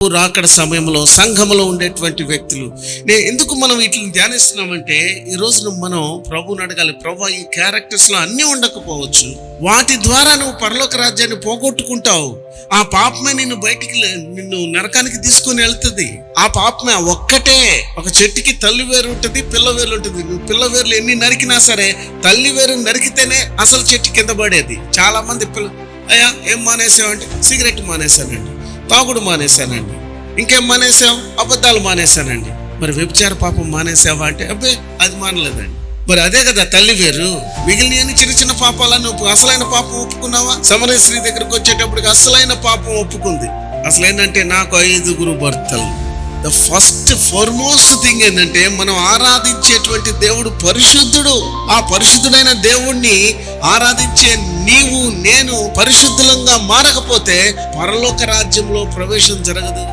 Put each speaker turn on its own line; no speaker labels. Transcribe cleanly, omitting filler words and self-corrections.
రాకడ సమయంలో సంఘములో ఉండేటువంటి వ్యక్తులు ఎందుకు మనం వీటిని ధ్యానిస్తున్నామంటే ఈ రోజున మనం ప్రభువుని అడగాలి. ప్రభు, ఈ క్యారెక్టర్స్ లో అన్నీ ఉండకపోవచ్చు, వాటి ద్వారా నువ్వు పరలోక రాజ్యాన్ని పోగొట్టుకుంటావు. ఆ పాపమే నిన్ను నరకానికి తీసుకొని వెళ్తుంది. ఆ పాపమే ఒక్కటే. ఒక చెట్టుకి తల్లి వేరు ఉంటుంది, పిల్ల వేరు ఉంటుంది. నువ్వు పిల్ల వేర్లు ఎన్ని నరికినా సరే తల్లి వేరు నరికితేనే అసలు చెట్టు కింద పడేది. చాలా మంది అయ్యా ఏం మానేసావంటే సిగరెట్ మానేశానండి, తాగుడు మానేశానండి, ఇంకేం మానేసావు, అబద్ధాలు మానేశానండి. మరి వ్యభిచార పాపం మానేసావా అంటే అబ్బే అది మానలేదండి. మరి అదే కదా తల్లి వేరు. మిగిలిన చిన్న చిన్న పాపాలను అసలైన పాపం ఒప్పుకున్నావా? సమరయ స్త్రీ దగ్గరకు వచ్చేటప్పటికి అసలైన పాపం ఒప్పుకుంది. అసలేంటంటే నాకు 5 భర్తలు. ద ఫస్ట్ ఫార్మోస్ట్ థింగ్ ఏంటంటే మనం ఆరాధించేటువంటి దేవుడు పరిశుద్ధుడు. ఆ పరిశుద్ధుడైన దేవుణ్ణి ఆరాధించే నీవు నేను పరిశుద్ధులంగా మారకపోతే పరలోక రాజ్యంలో ప్రవేశం జరగదు.